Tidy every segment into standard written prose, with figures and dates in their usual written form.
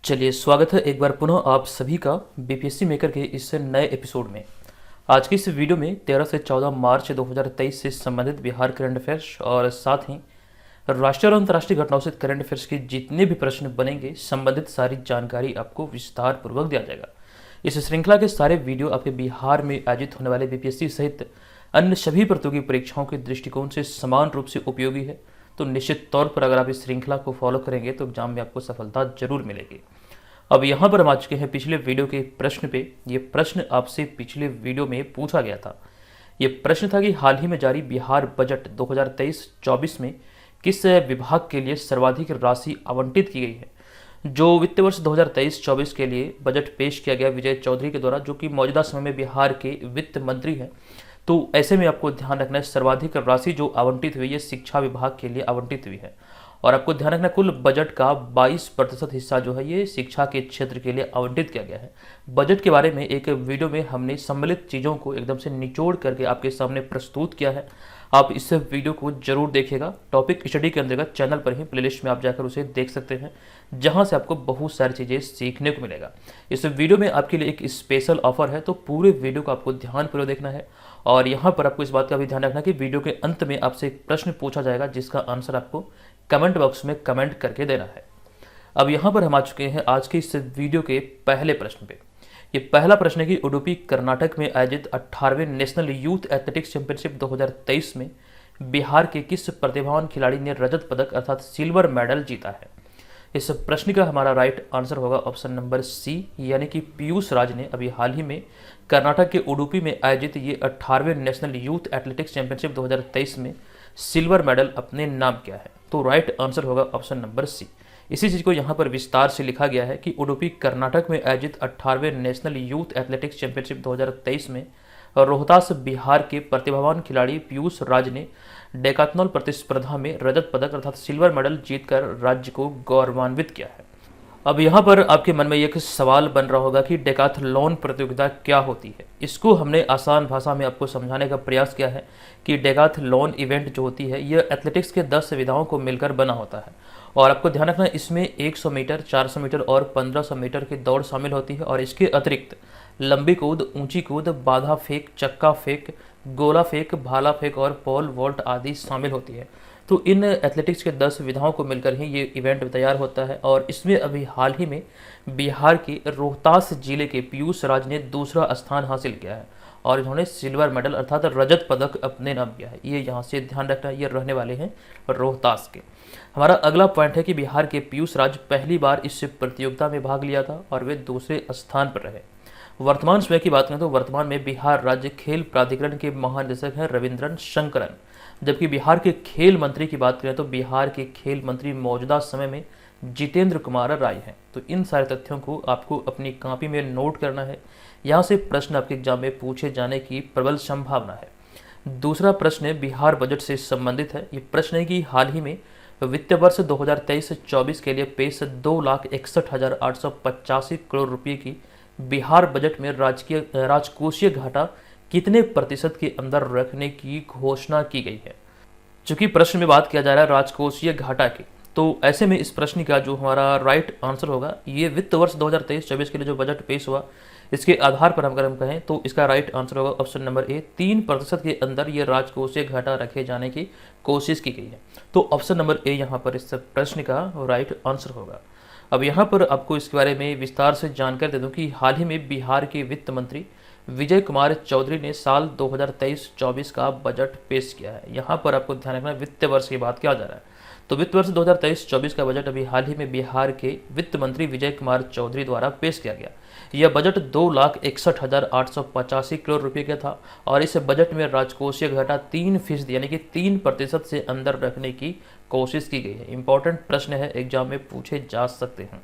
चलिए, स्वागत है एक बार पुनः आप सभी का बीपीएससी मेकर के इस नए एपिसोड में। आज की इस वीडियो में 13 से 14 मार्च 2023 से संबंधित बिहार करंट अफेयर्स और साथ ही राष्ट्रीय और अंतर्राष्ट्रीय घटनाओं से करंट अफेयर्स के जितने भी प्रश्न बनेंगे, संबंधित सारी जानकारी आपको विस्तार पूर्वक दिया जाएगा। इस श्रृंखला के सारे वीडियो आपके बिहार में आयोजित होने वाले बीपीएससी सहित अन्य सभी प्रतियोगी परीक्षाओं के दृष्टिकोण से समान रूप से उपयोगी है। तो निश्चित तौर पर अगर आप इस श्रृंखला को फॉलो करेंगे तो एग्जाम में आपको सफलता जरूर मिलेगी। अब यहाँ पर हम आ चुके हैं पिछले वीडियो के प्रश्न पे। ये प्रश्न आपसे पिछले वीडियो में पूछा गया था। ये प्रश्न था कि हाल ही में जारी बिहार बजट 2023-24 में किस विभाग के लिए सर्वाधिक राशि आवंटित की गई है। जो वित्त वर्ष 2023-24 के लिए बजट पेश किया गया विजय चौधरी के द्वारा, जो कि मौजूदा समय में बिहार के वित्त मंत्री हैं। तो ऐसे में आपको ध्यान रखना है, सर्वाधिक राशि जो आवंटित हुई है शिक्षा विभाग के लिए आवंटित हुई है। और आपको ध्यान रखना, कुल बजट का 22% हिस्सा जो है ये शिक्षा के क्षेत्र के लिए आवंटित किया गया है। बजट के बारे में एक वीडियो में हमने सम्मिलित चीज़ों को एकदम से निचोड़ करके आपके सामने प्रस्तुत किया है। आप इस वीडियो को जरूर देखिएगा। टॉपिक स्टडी के अंतर्गत चैनल पर ही प्लेलिस्ट में आप जाकर उसे देख सकते हैं, जहां से आपको बहुत सारी चीज़ें सीखने को मिलेगा। इस वीडियो में आपके लिए एक स्पेशल ऑफर है, तो पूरे वीडियो को आपको ध्यानपूर्वक देखना है। और यहाँ पर आपको इस बात का भी ध्यान रखना कि वीडियो के अंत में आपसे एक प्रश्न पूछा जाएगा, जिसका आंसर आपको कमेंट बॉक्स में कमेंट करके देना है। अब यहाँ पर हम आ चुके हैं आज के इस वीडियो के पहले प्रश्न पे। ये पहला प्रश्न है कि उडुपी कर्नाटक में आयोजित 18वें नेशनल यूथ एथलेटिक्स चैंपियनशिप 2023 में बिहार के किस प्रतिभावान खिलाड़ी ने रजत पदक अर्थात सिल्वर मेडल जीता है। इस प्रश्न का हमारा राइट आंसर होगा ऑप्शन नंबर सी, यानी कि पीयूष राज ने अभी हाल ही में कर्नाटक के उडुपी में आयोजित ये 18वें नेशनल यूथ एथलेटिक्स चैंपियनशिप 2023 में सिल्वर मेडल अपने नाम किया है। तो राइट आंसर होगा ऑप्शन नंबर सी। इसी चीज़ को यहाँ पर विस्तार से लिखा गया है कि उडुपी कर्नाटक में आयोजित 18वें नेशनल यूथ एथलेटिक्स चैंपियनशिप 2023 में रोहतास बिहार के प्रतिभावान खिलाड़ी पीयूष राज ने डेकाथलॉन प्रतिस्पर्धा में रजत पदक अर्थात सिल्वर मेडल जीतकर राज्य को गौरवान्वित किया है। अब यहाँ पर आपके मन में एक सवाल बन रहा होगा कि डेकाथलॉन प्रतियोगिता क्या होती है। इसको हमने आसान भाषा में आपको समझाने का प्रयास किया है कि डेकाथलॉन इवेंट जो होती है यह एथलेटिक्स के 10 विधाओं को मिलकर बना होता है। और आपको ध्यान रखना, इसमें 100 मीटर, 400 मीटर और 1500 मीटर की दौड़ शामिल होती है। और इसके अतिरिक्त लंबी कूद, ऊंची कूद, बाधा फेंक, चक्का फेंक, गोला फेंक, भाला फेंक और पोल वॉल्ट आदि शामिल होती है। तो इन एथलेटिक्स के 10 विधाओं को मिलकर ही ये इवेंट तैयार होता है। और इसमें अभी हाल ही में बिहार के रोहतास जिले के पीयूष राज ने दूसरा स्थान हासिल किया है और इन्होंने सिल्वर मेडल अर्थात रजत पदक अपने नाम किया है। ये यहाँ से ध्यान रखना, ये रहने वाले हैं रोहतास के। हमारा अगला पॉइंट है कि बिहार के पीयूष राज पहली बार इस प्रतियोगिता में भाग लिया था और वे दूसरे स्थान पर रहे। वर्तमान समय की बात करें तो वर्तमान में बिहार राज्य खेल प्राधिकरण के महानिदेशक हैं रविंद्रन शंकरन। जबकि बिहार के खेल मंत्री की बात करें तो बिहार के खेल मंत्री मौजूदा समय में जितेंद्र कुमार राय हैं। तो इन सारे तथ्यों को आपको अपनी कॉपी में नोट करना है। यहाँ से प्रश्न आपके एग्जाम में पूछे जाने की प्रबल संभावना है। दूसरा प्रश्न बिहार बजट से संबंधित है। ये प्रश्न है कि हाल ही में वित्त वर्ष 2023-24 के लिए पेश 2,61,885 करोड़ रुपये की बिहार बजट में राजकोषीय घाटा कितने प्रतिशत के अंदर रखने की घोषणा की गई है। चूंकि प्रश्न में बात किया जा रहा है राजकोषीय घाटा की, तो ऐसे में इस प्रश्न का जो हमारा राइट आंसर होगा, ये वित्त वर्ष 2023-24 के लिए जो बजट पेश हुआ इसके आधार पर अगर हम कहें तो इसका राइट आंसर होगा ऑप्शन नंबर ए, 3% के अंदर ये राजकोषीय घाटा रखे जाने की कोशिश की गई है। तो ऑप्शन नंबर ए यहाँ पर इस प्रश्न का राइट आंसर होगा। अब यहाँ पर आपको इसके बारे में विस्तार से जानकारी दे दूं कि हाल ही में बिहार के वित्त मंत्री विजय कुमार चौधरी ने साल 2023-24 का बजट पेश किया है। यहाँ पर आपको ध्यान रखना, वित्त वर्ष की बात किया जा रहा है। तो वित्त वर्ष 2023-24 का बजट अभी हाल ही में बिहार के वित्त मंत्री विजय कुमार चौधरी द्वारा पेश किया गया। यह बजट 2,61,885 करोड़ रुपये का था और इस बजट में राजकोषीय घाटा 3% यानी कि 3% से अंदर रखने की कोशिश की गई है। इंपॉर्टेंट प्रश्न है, एग्जाम में पूछे जा सकते हैं।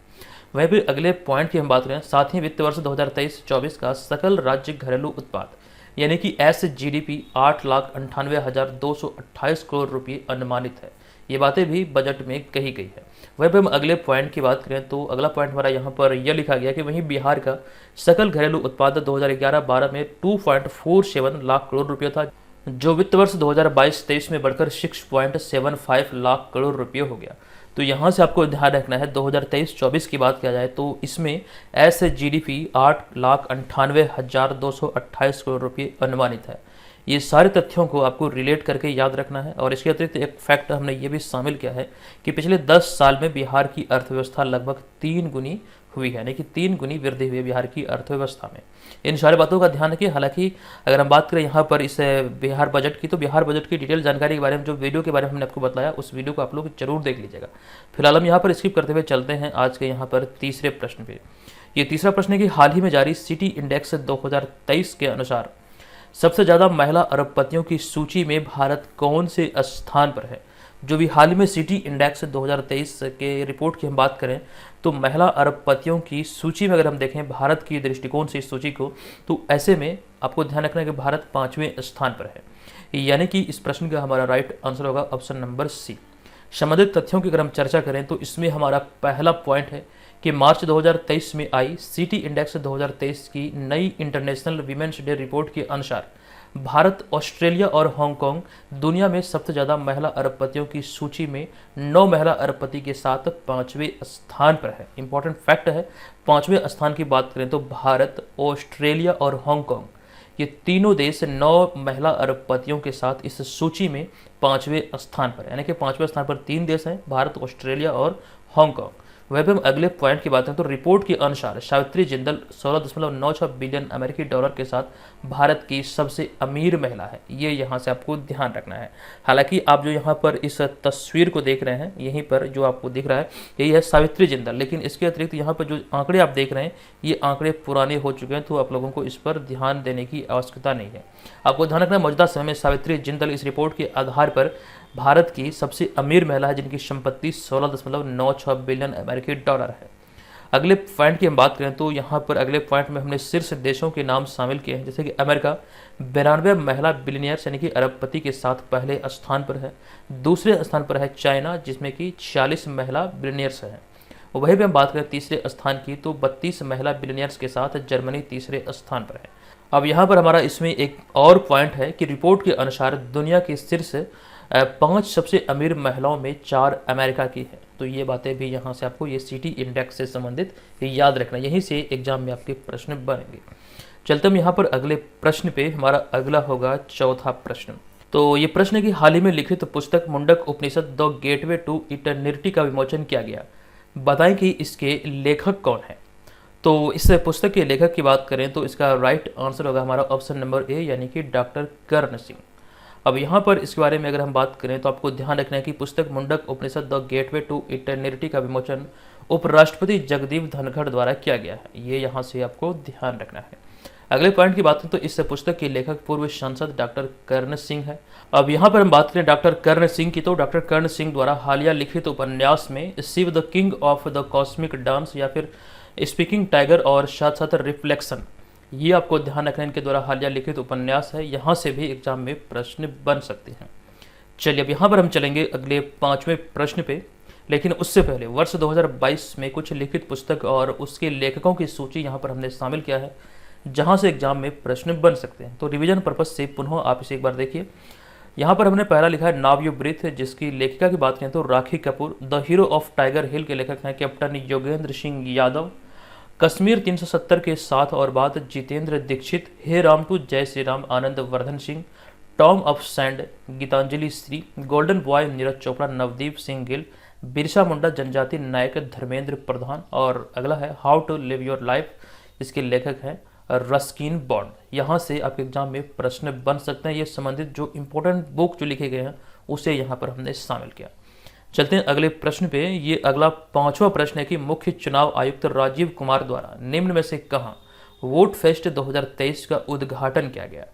वहीं भी अगले पॉइंट की हम बात करें, साथ ही वित्त वर्ष 2023-24 का सकल राज्य घरेलू उत्पाद यानी कि SGDP 8,98,228 करोड़ रुपये अनुमानित है। ये बातें भी बजट में कही गई है। वहीं पर हम अगले पॉइंट की बात करें तो अगला पॉइंट हमारा यहाँ पर यह लिखा गया कि वहीं बिहार का सकल घरेलू उत्पाद 2011-12 में 2.47 लाख करोड़ रुपये था, जो वित्त वर्ष 2022-23 में बढ़कर 6.75 लाख करोड़ रुपये हो गया। तो यहाँ से आपको ध्यान रखना है 2023-24 की बात किया जाए तो इसमें ऐसे जीडीपी 8,98,228 करोड़ रुपये अनुमानित है। ये सारे तथ्यों को आपको रिलेट करके याद रखना है। और इसके अतिरिक्त एक फैक्ट हमने ये भी शामिल किया है कि पिछले 10 साल में बिहार की अर्थव्यवस्था लगभग 3 गुनी हुई है, यानी कि 3 गुनी वृद्धि हुई है बिहार की अर्थव्यवस्था में। इन सारी बातों का ध्यान रखिए। हालांकि अगर हम बात करें यहाँ पर इस बिहार बजट की, तो बिहार बजट की डिटेल जानकारी के बारे में जो वीडियो के बारे में हमने आपको बताया, उस वीडियो को आप लोग जरूर देख लीजिएगा। फिलहाल हम यहाँ पर स्किप करते हुए चलते हैं आज के यहाँ पर तीसरे प्रश्न पे। ये तीसरा प्रश्न है कि हाल ही में जारी सिटी इंडेक्स 2023 के अनुसार सबसे ज़्यादा महिला अरबपतियों की सूची में भारत कौन से स्थान पर है। जो भी हाल ही में सिटी इंडेक्स 2023 के रिपोर्ट की हम बात करें तो महिला अरबपतियों की सूची में अगर हम देखें भारत की दृष्टिकोण से इस सूची को, तो ऐसे में आपको ध्यान रखना है कि भारत 5वें स्थान पर है। यानी कि इस प्रश्न का हमारा राइट आंसर होगा ऑप्शन नंबर सी। संबंधित तथ्यों की अगर हम चर्चा करें तो इसमें हमारा पहला पॉइंट है कि मार्च 2023 में आई सिटी इंडेक्स 2023 की नई इंटरनेशनल वीमेंस डे रिपोर्ट के अनुसार भारत, ऑस्ट्रेलिया और हांगकांग दुनिया में सबसे ज़्यादा महिला अरबपतियों की सूची में 9 महिला अरबपति के साथ 5वें स्थान पर है। इंपॉर्टेंट फैक्ट है, 5वें स्थान की बात करें तो भारत, ऑस्ट्रेलिया और हांगकांग ये तीनों देश 9 महिला अरबपतियों के साथ इस सूची में 5वें स्थान पर है। यानी कि 5वें स्थान पर 3 देश हैं, भारत, ऑस्ट्रेलिया और हांगकांग। वह भी हम अगले पॉइंट की बात करें तो रिपोर्ट के अनुसार सावित्री जिंदल 16.96 बिलियन अमेरिकी डॉलर के साथ भारत की सबसे अमीर महिला है। ये यहाँ से आपको ध्यान रखना है। हालांकि आप जो यहाँ पर इस तस्वीर को देख रहे हैं, यहीं पर जो आपको दिख रहा है यही है सावित्री जिंदल, लेकिन इसके अतिरिक्त यहाँ पर जो आंकड़े आप देख रहे हैं ये आंकड़े पुराने हो चुके हैं, तो आप लोगों को इस पर ध्यान देने की आवश्यकता नहीं है। आपको ध्यान रखना है मौजूदा समय में सावित्री जिंदल इस रिपोर्ट के आधार पर भारत की सबसे अमीर महिला है, जिनकी संपत्ति 16.96 बिलियन अमेरिकी डॉलर है। अगले पॉइंट की हम बात करें तो यहाँ पर अगले पॉइंट में हमने शीर्ष देशों के नाम शामिल किए हैं, जैसे कि अमेरिका 92 महिला बिलियनियर्स यानी कि अरबपति के साथ पहले स्थान पर है। दूसरे स्थान पर है चाइना, जिसमें कि 46 महिला बिलियनियर्स हैं। वहीं भी हम बात करें तीसरे स्थान की तो 32 महिला बिलियनियर्स के साथ जर्मनी तीसरे स्थान पर है। अब यहाँ पर हमारा इसमें एक और पॉइंट है कि रिपोर्ट के अनुसार दुनिया के शीर्ष 5 सबसे अमीर महिलाओं में 4 अमेरिका की है। तो ये बातें भी यहाँ से आपको ये सिटी इंडेक्स से संबंधित याद रखना, यहीं से एग्जाम में आपके प्रश्न बनेंगे। चलते हम यहाँ पर अगले प्रश्न पे। हमारा अगला होगा चौथा प्रश्न। तो ये प्रश्न है कि हाल ही में लिखित पुस्तक मुंडक उपनिषद द गेटवे टू इटर्निटी का विमोचन किया गया, बताएं कि इसके लेखक कौन है। तो इस पुस्तक के लेखक की बात करें तो इसका राइट आंसर होगा हमारा ऑप्शन नंबर ए, यानी कि डॉक्टर कर्ण सिंह। अब यहाँ पर इसके बारे में अगर हम बात करें तो आपको ध्यान रखना है कि पुस्तक मुंडक उपनिषद द गेटवे टू इटर्निटी का विमोचन उपराष्ट्रपति जगदीप धनखड़ द्वारा किया गया है। ये यहाँ से आपको ध्यान रखना है। अगले पॉइंट की बात करें तो इस पुस्तक के लेखक पूर्व सांसद डॉक्टर कर्ण सिंह है। अब यहाँ पर हम बात करें डॉक्टर कर्ण सिंह की, तो डॉक्टर कर्ण सिंह द्वारा हालिया लिखित उपन्यास में Shiva the king of the cosmic dance या फिर स्पीकिंग टाइगर और साथ साथ रिफ्लेक्शन, ये आपको ध्यान रखना है। इनके द्वारा हालिया लिखित उपन्यास है, यहाँ से भी एग्जाम में प्रश्न बन सकते हैं। चलिए अब यहाँ पर हम चलेंगे अगले 5वें प्रश्न पे, लेकिन उससे पहले वर्ष 2022 में कुछ लिखित पुस्तक और उसके लेखकों की सूची यहाँ पर हमने शामिल किया है, जहाँ से एग्जाम में प्रश्न बन सकते हैं। तो रिवीजन पर्पज से पुनः आप इसे एक बार देखिए। यहाँ पर हमने पहला लिखा है नाव यू ब्रीथ, जिसकी लेखिका की बात करें तो Rakhi Kapoor. The hero of Tiger Hill के लेखक हैं कैप्टन योगेंद्र सिंह यादव। कश्मीर 370 के साथ और बाद जितेंद्र दीक्षित। हे राम टू जय Shri Ram Anand Vardhan Singh. Tomb of sand Geetanjali Shree. Golden boy Neeraj Chopra Navdeep Singh Gill. Birsa Munda जनजाति नायक धर्मेंद्र प्रधान। और अगला है how to live your life, इसके लेखक हैं रस्किन बॉन्ड। यहाँ से आपके एग्जाम में प्रश्न बन सकते हैं। ये संबंधित जो इंपॉर्टेंट बुक जो लिखे गए हैं उसे यहाँ पर हमने शामिल किया। चलते हैं अगले प्रश्न पे। ये अगला 5वां प्रश्न है कि मुख्य चुनाव आयुक्त राजीव कुमार द्वारा निम्न में से कहाँ वोट फेस्ट 2023 का उद्घाटन किया गया।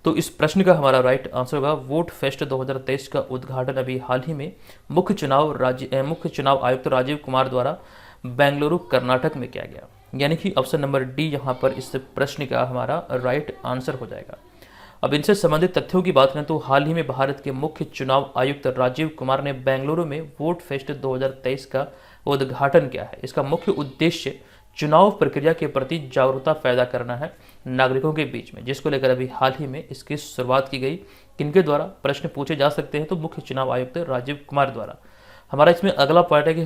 तो इस प्रश्न का हमारा राइट आंसर होगा वोट फेस्ट 2023 का उद्घाटन अभी हाल ही में मुख्य चुनाव आयुक्त राजीव कुमार द्वारा बेंगलुरु कर्नाटक में किया गया। यानी कि ऑप्शन नंबर डी यहाँ पर इस प्रश्न का हमारा राइट आंसर हो जाएगा। अब इनसे संबंधित तथ्यों की बात करें तो हाल ही में भारत के मुख्य चुनाव आयुक्त राजीव कुमार ने बेंगलुरु में वोट फेस्ट 2023 का उद्घाटन किया है। इसका मुख्य उद्देश्य चुनाव प्रक्रिया के प्रति जागरूकता पैदा करना है नागरिकों के बीच में, जिसको लेकर अभी हाल ही में इसकी शुरुआत की गई। किनके द्वारा प्रश्न पूछे जा सकते हैं तो मुख्य चुनाव आयुक्त राजीव कुमार द्वारा। हमारा इसमें अगला पॉइंट है कि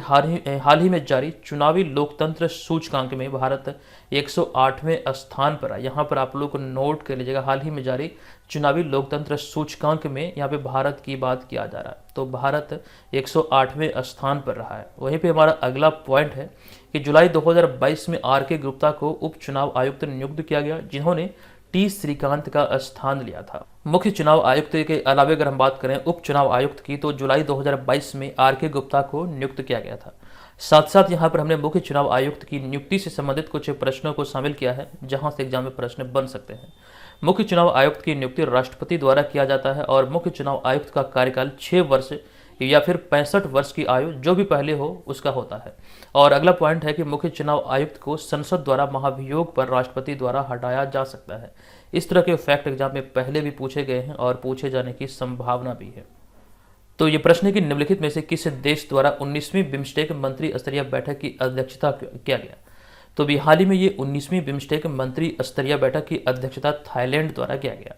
हाल ही में जारी चुनावी लोकतंत्र सूचकांक में भारत 108वें स्थान पर है। यहाँ पर आप लोग को नोट कर लीजिएगा, हाल ही में जारी चुनावी लोकतंत्र सूचकांक में यहाँ पे भारत की बात किया जा रहा है, तो भारत 108वें स्थान पर रहा है। वहीं पे हमारा अगला पॉइंट है कि जुलाई 2022 में आर.के. गुप्ता को उप चुनाव आयुक्त नियुक्त किया गया, जिन्होंने टी श्रीकांत का स्थान लिया था। मुख्य चुनाव आयुक्त के अलावा अगर हम बात करें उप चुनाव आयुक्त की, तो जुलाई 2022 में आर.के. गुप्ता को नियुक्त किया गया था। साथ साथ यहाँ पर हमने मुख्य चुनाव आयुक्त की नियुक्ति से संबंधित कुछ प्रश्नों को शामिल किया है, जहां से एग्जाम में प्रश्न बन सकते हैं। मुख्य चुनाव आयुक्त की नियुक्ति राष्ट्रपति द्वारा किया जाता है और मुख्य चुनाव आयुक्त का कार्यकाल 6 वर्ष या फिर 65 वर्ष की आयु जो भी पहले हो उसका होता है। और अगला पॉइंट है कि मुख्य चुनाव आयुक्त को संसद द्वारा महाभियोग पर राष्ट्रपति द्वारा हटाया जा सकता है। इस तरह के फैक्ट एग्जाम में पहले भी पूछे गए हैं और पूछे जाने की संभावना भी है। तो ये प्रश्न है कि निम्नलिखित में से किस देश द्वारा 19वीं बिम्स्टेक मंत्री स्तरीय बैठक की अध्यक्षता किया गया? तो भी हाल ही में ये 19वीं बिम्स्टेक मंत्री स्तरीय बैठक की अध्यक्षता थाईलैंड द्वारा किया गया।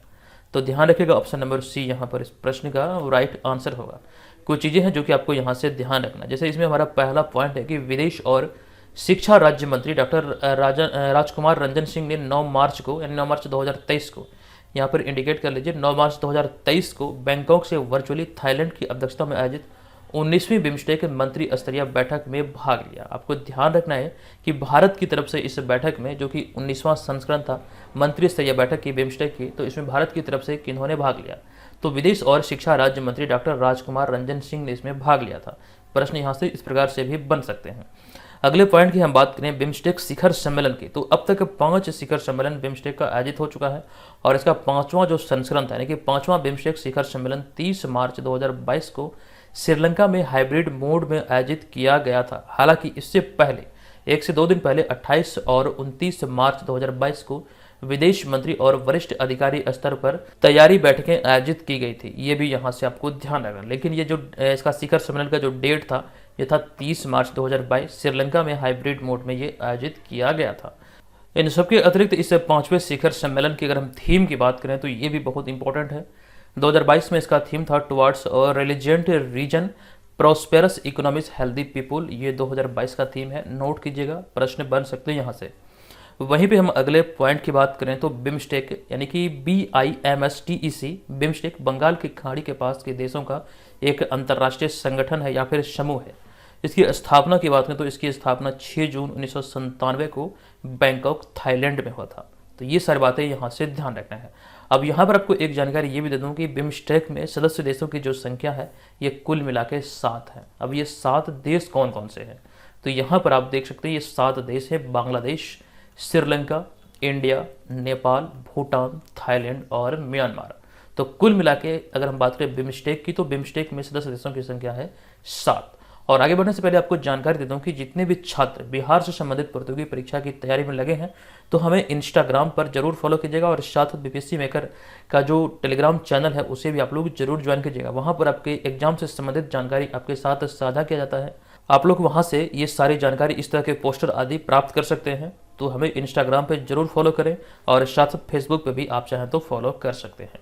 तो ध्यान रखिएगा, ऑप्शन नंबर सी यहाँ पर इस प्रश्न का राइट आंसर होगा। कुछ चीज़ें हैं जो कि आपको यहाँ से ध्यान रखना, जैसे इसमें हमारा पहला पॉइंट है कि विदेश और शिक्षा राज्य मंत्री डॉक्टर राजकुमार रंजन सिंह ने 9 मार्च को, यानी 9 मार्च 2023 को, यहाँ पर इंडिकेट कर लीजिए, 9 मार्च 2023 को बैंकॉक से वर्चुअली थाईलैंड की अध्यक्षता में आयोजित 19वीं बिम्स्टेक मंत्री स्तरीय बैठक में भाग लिया। आपको ध्यान रखना है कि भारत की तरफ से इस बैठक में, जो कि 19वां संस्करण था मंत्री स्तरीय बैठक की बिम्स्टेक की, तो इसमें भारत की तरफ से किन्होंने भाग लिया? तो विदेश और शिक्षा राज्य मंत्री डॉक्टर राजकुमार रंजन सिंह ने इसमें भाग लिया था। प्रश्न यहाँ से इस प्रकार से भी बन सकते हैं। अगले पॉइंट की हम बात करें बिम्स्टेक शिखर सम्मेलन की, तो अब तक 5 शिखर सम्मेलन बिम्स्टेक का आयोजित हो चुका है और इसका 5वां जो संस्करण था, यानी कि 5वां बिम्स्टेक शिखर सम्मेलन 30 मार्च 2022 को श्रीलंका में हाइब्रिड मोड में आयोजित किया गया था। हालांकि इससे पहले 1 से 2 दिन पहले 28 और 29 मार्च 2022 को विदेश मंत्री और वरिष्ठ अधिकारी स्तर पर तैयारी बैठकें आयोजित की गई थी। ये भी यहाँ से आपको ध्यान रखना। लेकिन ये जो इसका शिखर सम्मेलन का जो डेट था, ये था 30 मार्च 2022, श्रीलंका में हाइब्रिड मोड में ये आयोजित किया गया था। इन सबके अतिरिक्त इस 5वें शिखर सम्मेलन की अगर हम थीम की बात करें तो ये भी बहुत इंपॉर्टेंट है। 2022 में इसका थीम था टुवर्ड्स और resilient region prosperous economics healthy people. ये 2022 का थीम है, नोट कीजिएगा, प्रश्न बन सकते हैं यहाँ से। वहीं पे हम अगले पॉइंट की बात करें तो बिम्स्टेक, यानी कि BIMSTEC, बिम्स्टेक बंगाल की खाड़ी के पास के देशों का एक अंतर्राष्ट्रीय संगठन है या फिर समूह है। इसकी स्थापना की बात करें तो इसकी स्थापना 6 जून 1997 को बैंकॉक थाईलैंड में हुआ था। तो ये सारी बातें यहाँ से ध्यान रखना है। अब यहाँ पर आपको एक जानकारी ये भी दे दूँ कि बिम्स्टेक में सदस्य देशों की जो संख्या है ये कुल मिला के 7 है। अब ये 7 देश कौन कौन से हैं? तो यहाँ पर आप देख सकते हैं ये 7 देश है, बांग्लादेश, श्रीलंका, इंडिया, नेपाल, भूटान, थाईलैंड और म्यांमार। तो कुल मिला के अगर हम बात करें बिम्स्टेक की, तो बिम्स्टेक में सदस्य देशों की संख्या है 7। और आगे बढ़ने से पहले आपको जानकारी देता हूँ कि जितने भी छात्र बिहार से संबंधित प्रतियोगी परीक्षा की तैयारी में लगे हैं तो हमें इंस्टाग्राम पर जरूर फॉलो कीजिएगा और साथ बीपीएससी मेकर का जो टेलीग्राम चैनल है उसे भी आप लोग जरूर ज्वाइन कीजिएगा। वहाँ पर आपके एग्जाम से संबंधित जानकारी आपके साथ साझा किया जाता है। आप लोग वहाँ से ये सारी जानकारी, इस तरह के पोस्टर आदि प्राप्त कर सकते हैं। तो हमें इंस्टाग्राम पर जरूर फॉलो करें और साथ फेसबुक पर भी आप चाहें तो फॉलो कर सकते हैं।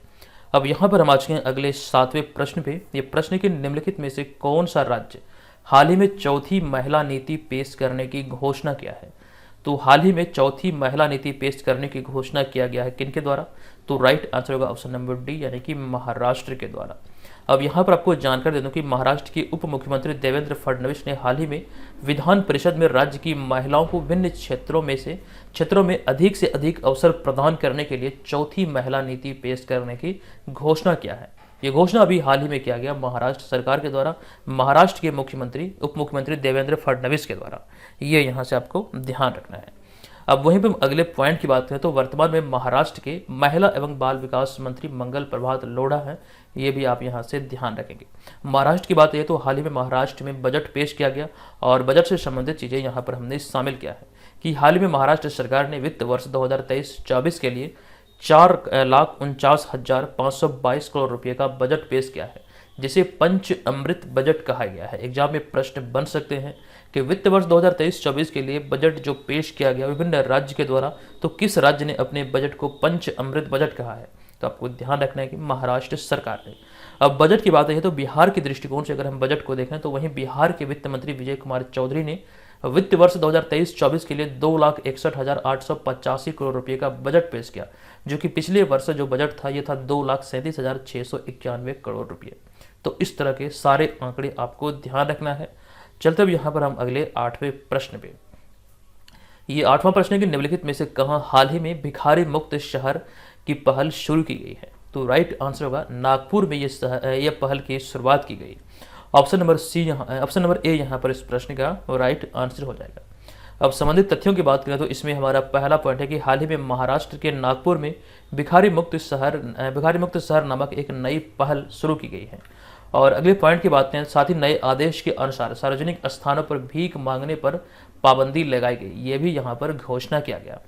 अब यहाँ पर हम आज के अगले 7वें प्रश्न पे, ये प्रश्न के निम्नलिखित में से कौन सा राज्य हाल ही में चौथी महिला नीति पेश करने की घोषणा किया है? तो हाल ही में चौथी महिला नीति पेश करने की घोषणा किया गया है किनके द्वारा? तो राइट आंसर होगा ऑप्शन नंबर डी, यानी कि महाराष्ट्र के द्वारा। अब यहाँ पर आपको जानकारी दे दूं कि महाराष्ट्र के उप मुख्यमंत्री देवेंद्र फडणवीस ने हाल ही में विधान परिषद में राज्य की महिलाओं को विभिन्न क्षेत्रों में अधिक से अधिक अवसर प्रदान करने के लिए चौथी महिला नीति पेश करने की घोषणा किया है। ये घोषणा अभी हाल ही में किया गया महाराष्ट्र सरकार के द्वारा, महाराष्ट्र के उप मुख्यमंत्री देवेंद्र फडणवीस के द्वारा। ये यहाँ से आपको ध्यान रखना है। अब वहीं पर अगले पॉइंट की बात करें तो वर्तमान में महाराष्ट्र के महिला एवं बाल विकास मंत्री मंगल प्रभात लोढ़ा हैं। ये भी आप यहाँ से ध्यान रखेंगे। महाराष्ट्र की बात है तो हाल ही में महाराष्ट्र में बजट पेश किया गया और बजट से संबंधित चीज़ें यहाँ पर हमने शामिल किया है कि हाल ही में महाराष्ट्र सरकार ने वित्त वर्ष 2023-24 के लिए 4,49,522 करोड़ रुपये का बजट पेश किया है, जिसे पंच अमृत बजट कहा गया है। एग्जाम में प्रश्न बन सकते हैं कि वित्त वर्ष 2023-24 के लिए बजट जो पेश किया गया विभिन्न राज्य के द्वारा, तो किस राज्य ने अपने बजट को पंच अमृत बजट कहा है? तो आपको ध्यान रखना है कि महाराष्ट्र सरकार ने। अब बजट की बात है तो बिहार के दृष्टिकोण से अगर हम बजट को देखें तो वहीं बिहार के वित्त मंत्री विजय कुमार चौधरी ने वित्त वर्ष 2023-24 के लिए 2,61,885 करोड़ रुपए का बजट पेश किया, जो कि पिछले वर्ष जो बजट था ये था 2,37,691 करोड़ रुपए। तो इस तरह के सारे आंकड़े आपको ध्यान रखना है। चलते अब यहाँ पर हम अगले 8वें प्रश्न पे। ये 8वां प्रश्न है कि निम्नलिखित में से कहाँ हाल ही में भिखारी मुक्त शहर की पहल शुरू की गई है। तो राइट आंसर होगा नागपुर में ये पहल की शुरुआत की गई। ऑप्शन नंबर ए यहाँ पर इस प्रश्न का राइट आंसर हो जाएगा। अब संबंधित तथ्यों की बात करें तो इसमें हमारा पहला पॉइंट है कि हाल ही में महाराष्ट्र के नागपुर में भिखारी मुक्त शहर नामक एक नई पहल शुरू की गई है। और अगले पॉइंट की बात करें, साथ ही नए आदेश के अनुसार सार्वजनिक स्थानों पर भीख मांगने पर पाबंदी लगाई गई, ये भी यहाँ पर घोषणा किया गया।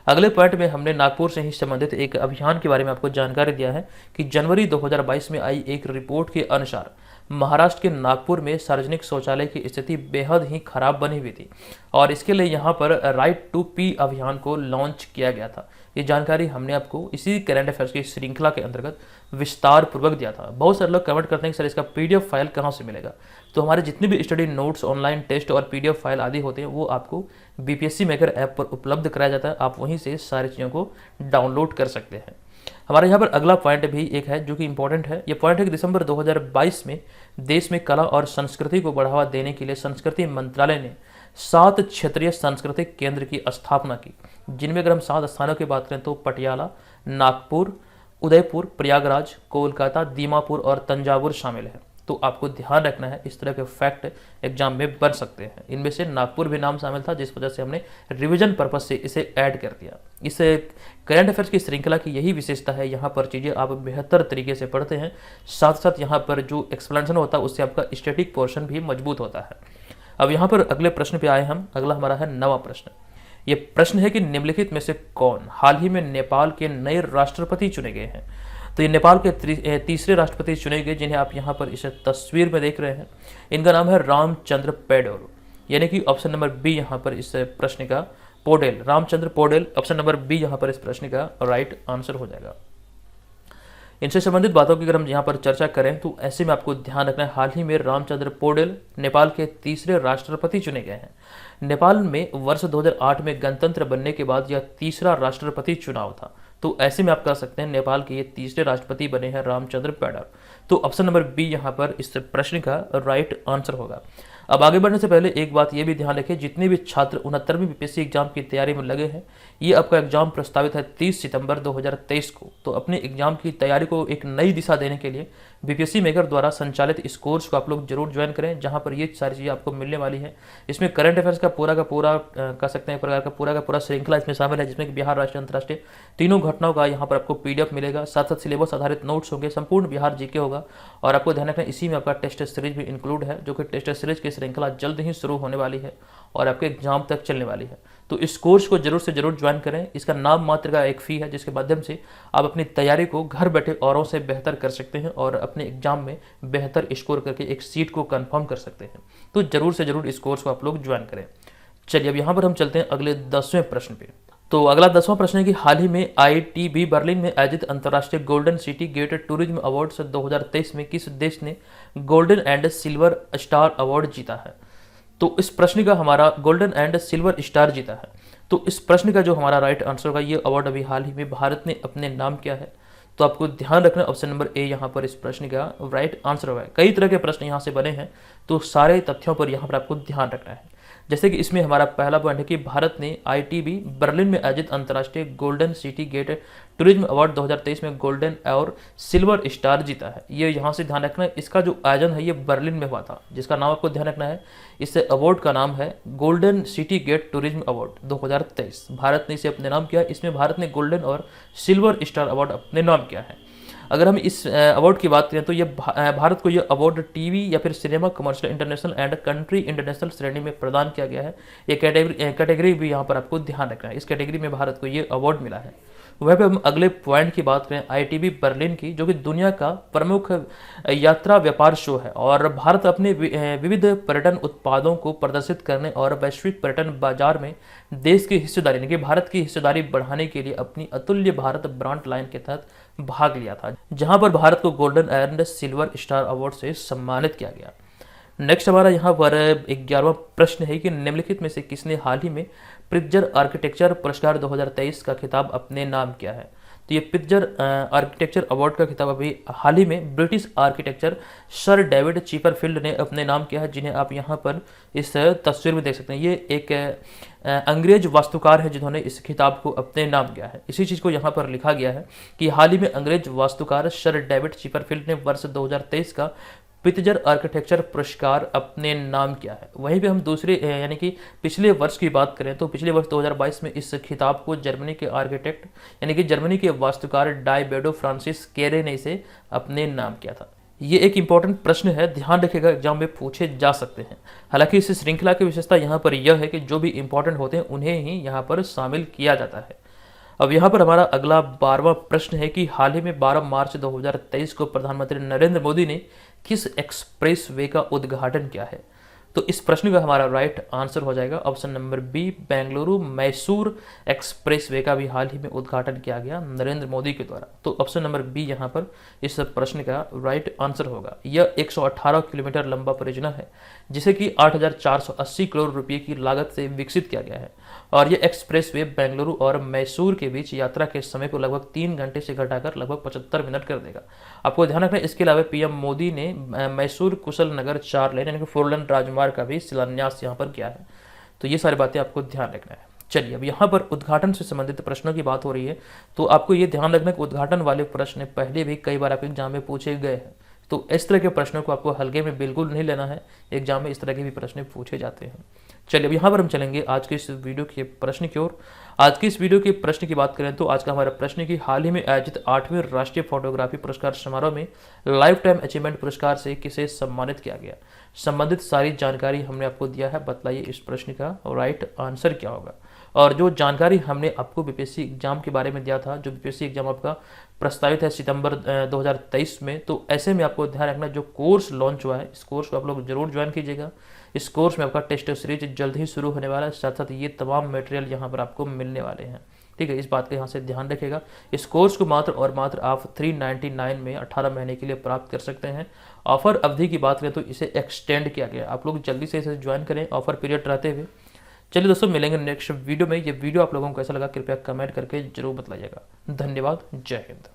अगले पॉइंट में हमने नागपुर से ही संबंधित एक अभियान के बारे में आपको जानकारी दिया है कि जनवरी 2022 में आई एक रिपोर्ट के अनुसार महाराष्ट्र के नागपुर में सार्वजनिक शौचालय की स्थिति बेहद ही खराब बनी हुई थी और इसके लिए यहाँ पर राइट टू पी अभियान को लॉन्च किया गया था। ये जानकारी हमने आपको इसी करंट अफेयर्स की श्रृंखला के अंतर्गत विस्तार पूर्वक दिया था। बहुत सारे लोग कमेंट करते हैं कि सर इसका पीडीएफ फाइल कहाँ से मिलेगा। तो हमारे जितने भी स्टडी नोट्स, ऑनलाइन टेस्ट और पीडीएफ फाइल आदि होते हैं वो आपको बीपीएससी मेकर ऐप पर उपलब्ध कराया जाता है। आप वहीं से सारी चीज़ों को डाउनलोड कर सकते हैं। हमारे यहाँ पर अगला पॉइंट भी एक है जो कि इंपॉर्टेंट है। ये पॉइंट है कि दिसंबर 2022 में देश में कला और संस्कृति को बढ़ावा देने के लिए संस्कृति मंत्रालय ने 7 क्षेत्रीय सांस्कृतिक केंद्र की स्थापना की, जिनमें अगर हम 7 स्थानों की बात करें तो पटियाला, नागपुर, उदयपुर, प्रयागराज, कोलकाता, दीमापुर और तंजावुर शामिल है। तो आपको ध्यान रखना है, इस तरह के फैक्ट एग्जाम में बन सकते हैं। इनमें से नागपुर भी नाम शामिल था, जिस वजह से हमने रिवीजन पर्पज से इसे ऐड कर दिया। इस करंट अफेयर्स की श्रृंखला की यही विशेषता है, यहाँ पर चीज़ें आप बेहतर तरीके से पढ़ते हैं, साथ साथ यहाँ पर जो एक्सप्लेनेशन होता है उससे आपका स्टैटिक पोर्शन भी मजबूत होता है। अब यहाँ पर अगले प्रश्न पे आए हम। अगला हमारा है 9वां प्रश्न। ये प्रश्न है कि निम्नलिखित में से कौन हाल ही में नेपाल के नए राष्ट्रपति चुने गए हैं। तो ये नेपाल के तीसरे राष्ट्रपति चुने गए, जिन्हें आप यहाँ पर इस तस्वीर में देख रहे हैं। इनका नाम है रामचंद्र पौडेल, यानी कि ऑप्शन नंबर बी यहाँ पर इस प्रश्न का Paudel, Ramchandra Paudel, option number B यहाँ पर इस प्रश्न का राइट आंसर हो जाएगा। इनसे संबंधित बातों की अगर हम यहाँ पर चर्चा करें तो ऐसे में आपको ध्यान रखना है, हाल ही में रामचंद्र पौडेल नेपाल के तीसरे राष्ट्रपति चुने गए हैं। नेपाल में वर्ष 2008 में गणतंत्र बनने के बाद यह तीसरा राष्ट्रपति चुनाव था। तो ऐसे में आप कह सकते हैं नेपाल के ये तीसरे राष्ट्रपति बने हैं रामचंद्र पौडेल। तो ऑप्शन नंबर बी यहाँ पर इस प्रश्न का राइट आंसर होगा। अब आगे बढ़ने से पहले एक बात ये भी ध्यान रखें, जितने भी छात्र 69वीं बीपीएससी एग्जाम की तैयारी में लगे हैं, ये आपका एग्जाम प्रस्तावित है 30 सितंबर 2023 को। तो अपने एग्जाम की तैयारी को एक नई दिशा देने के लिए बीपीएससी मेकर द्वारा संचालित इस कोर्स को आप लोग जरूर ज्वाइन करें, जहां पर ये सारी चीज़ें आपको मिलने वाली है। इसमें करंट अफेयर्स का पूरा कह सकते हैं प्रकार का पूरा श्रृंखला इसमें शामिल है, जिसमें कि बिहार, राष्ट्रीय, अंतर्राष्ट्रीय तीनों घटनाओं का यहाँ पर आपको पीडीएफ मिलेगा। साथ साथ सिलेबस आधारित नोट्स होंगे, संपूर्ण बिहार जीके होगा। और आपको ध्यान रखना इसी में आपका टेस्ट सीरीज भी इंक्लूड है, जो कि टेस्ट सीरीज की श्रृंखला जल्द ही शुरू होने वाली है और आपके एग्जाम तक चलने वाली है। तो इस कोर्स को जरूर से जरूर ज्वाइन करें। इसका नाम मात्र का एक फ़ी है, जिसके माध्यम से आप अपनी तैयारी को घर बैठे औरों से बेहतर कर सकते हैं और अपने एग्जाम में बेहतर स्कोर करके एक सीट को कंफर्म कर सकते हैं। तो जरूर से जरूर इस कोर्स को आप लोग ज्वाइन करें। चलिए अब यहाँ पर हम चलते हैं अगले 10वें प्रश्न पे। तो अगला 10वां प्रश्न है कि हाल ही में ITB बर्लिन में आयोजित अंतर्राष्ट्रीय golden city gate tourism awards 2023 में किस देश ने golden and silver star award जीता है। तो इस प्रश्न का हमारा गोल्डन एंड सिल्वर स्टार जीता है। तो इस प्रश्न का जो हमारा राइट आंसर होगा, ये अवार्ड अभी हाल ही में भारत ने अपने नाम किया है। तो आपको ध्यान रखना ऑप्शन नंबर ए यहाँ पर इस प्रश्न का राइट आंसर होगा। कई तरह के प्रश्न यहाँ से बने हैं, तो सारे तथ्यों पर यहाँ पर आपको ध्यान रखना है। जैसे कि इसमें हमारा पहला पॉइंट है कि भारत ने ITB बर्लिन में आयोजित अंतर्राष्ट्रीय golden city gate tourism award 2023 में गोल्डन और सिल्वर स्टार जीता है। ये यहाँ से ध्यान रखना है, इसका जो आयोजन है ये बर्लिन में हुआ था, जिसका नाम आपको ध्यान रखना है। इस अवार्ड का नाम है golden city gate tourism award 2023। Bharat ने इसे अपने नाम किया। इसमें भारत ने गोल्डन और सिल्वर स्टार अवार्ड अपने नाम किया है। अगर हम इस अवार्ड की बात करें तो ये भारत को यह अवार्ड टीवी या फिर cinema, commercial, international and country international श्रेणी में प्रदान किया गया है। ये कैटेगरी भी यहाँ पर आपको ध्यान रखना है। इस कैटेगरी में भारत को ये अवार्ड मिला है। वह पे हम अगले पॉइंट की बात करें आईटीबी बर्लिन की, जो कि दुनिया का प्रमुख यात्रा व्यापार शो है और भारत अपने विविध पर्यटन उत्पादों को प्रदर्शित करने और वैश्विक पर्यटन बाजार में देश की हिस्सेदारी यानी कि भारत की हिस्सेदारी बढ़ाने के लिए अपनी अतुल्य भारत ब्रांड लाइन के तहत भाग लिया था, जहां पर भारत को golden and silver star award से सम्मानित किया गया। नेक्स्ट हमारा यहाँ पर 11वां प्रश्न है कि निम्नलिखित में से किसने हाल ही में प्रित्जर आर्किटेक्चर पुरस्कार 2023 का खिताब अपने नाम किया है। तो ये प्रित्जर आर्किटेक्चर अवार्ड का खिताब अभी हाल ही में ब्रिटिश आर्किटेक्चर सर डेविड चीपरफील्ड ने अपने नाम किया है, जिन्हें आप यहाँ पर इस तस्वीर में देख सकते हैं। ये एक अंग्रेज वास्तुकार है जिन्होंने इस खिताब को अपने नाम किया है। इसी चीज़ को यहाँ पर लिखा गया है कि हाल ही में अंग्रेज वास्तुकार सर डेविड चीपरफील्ड ने वर्ष 2023 का प्रित्जर आर्किटेक्चर पुरस्कार अपने नाम किया है। वहीं पे हम दूसरे यानी कि पिछले वर्ष की बात करें तो पिछले वर्ष 2022 में इस खिताब को जर्मनी के आर्किटेक्ट यानी कि जर्मनी के वास्तुकार डायबेडो फ्रांसिस केरे ने इसे अपने नाम किया था। ये एक इंपॉर्टेंट प्रश्न है, ध्यान रखिएगा, एग्जाम में पूछे जा सकते हैं। हालांकि इस श्रृंखला की विशेषता यहाँ पर यह है कि जो भी इंपॉर्टेंट होते हैं उन्हें ही यहाँ पर शामिल किया जाता है। अब यहाँ पर हमारा अगला 12वां प्रश्न है कि हाल ही में 12 मार्च 2023 को प्रधानमंत्री नरेंद्र मोदी ने किस एक्सप्रेस वे का उद्घाटन किया है। तो इस प्रश्न का हमारा राइट आंसर हो जाएगा option number B, Bengaluru Mysore expressway का भी हाल ही में उद्घाटन किया गया नरेंद्र मोदी के द्वारा। तो ऑप्शन नंबर बी यहाँ पर इस प्रश्न का राइट आंसर होगा। यह 118 किलोमीटर लंबा परियोजना है जिसे कि 8,480 करोड़ रुपए की लागत से विकसित किया गया है और यह एक्सप्रेस वे बेंगलुरु और मैसूर के बीच यात्रा के समय को लगभग 3 घंटे से घटाकर लगभग 75 मिनट कर देगा। आपको ध्यान रखना है, इसके अलावा पीएम मोदी ने मैसूर कुशल नगर 4 लेन यानी कि 4 लेन राजमार्ग का भी शिलान्यास यहाँ पर किया है। तो ये सारी बातें आपको ध्यान रखना है। चलिए, अब यहाँ पर उद्घाटन से संबंधित प्रश्नों की बात हो रही है, तो आपको ये ध्यान रखना कि उद्घाटन वाले प्रश्न पहले भी कई बार आपके एग्जाम में पूछे गए हैं, तो इस तरह के प्रश्नों को आपको हल्के में बिल्कुल नहीं लेना है। एग्जाम में इस तरह के भी प्रश्न पूछे जाते हैं। चलिए, अब यहाँ पर हम चलेंगे आज के इस वीडियो के प्रश्न की ओर। आज की इस वीडियो के प्रश्न की बात करें तो आज का हमारा प्रश्न की हाल ही में आयोजित 8वें राष्ट्रीय फोटोग्राफी पुरस्कार समारोह में लाइफ टाइम अचीवमेंट पुरस्कार से किसे सम्मानित किया गया। संबंधित सारी जानकारी हमने आपको दिया है, बताइए इस प्रश्न का राइट आंसर क्या होगा। और जो जानकारी हमने आपको बीपीएससी एग्जाम के बारे में दिया था, जो बीपीएससी एग्जाम आपका प्रस्तावित है सितंबर 2023 में, तो ऐसे में आपको ध्यान रखना जो कोर्स लॉन्च हुआ है, इस कोर्स को आप लोग जरूर ज्वाइन कीजिएगा। इस कोर्स में आपका टेस्ट सीरीज जल्द ही शुरू होने वाला है, साथ साथ ये तमाम मटेरियल यहाँ पर आपको मिलने वाले हैं। ठीक है, इस बात का यहाँ से ध्यान रखिएगा। इस कोर्स को मात्र और मात्र आप 399 में 18 महीने के लिए प्राप्त कर सकते हैं। ऑफर अवधि की बात करें तो इसे एक्सटेंड किया गया, आप लोग जल्दी से इसे ज्वाइन करें ऑफर पीरियड रहते हुए। चलिए दोस्तों, मिलेंगे नेक्स्ट वीडियो में। ये वीडियो आप लोगों को कैसा लगा कृपया कमेंट करके जरूर बताइएगा। धन्यवाद, जय हिंद।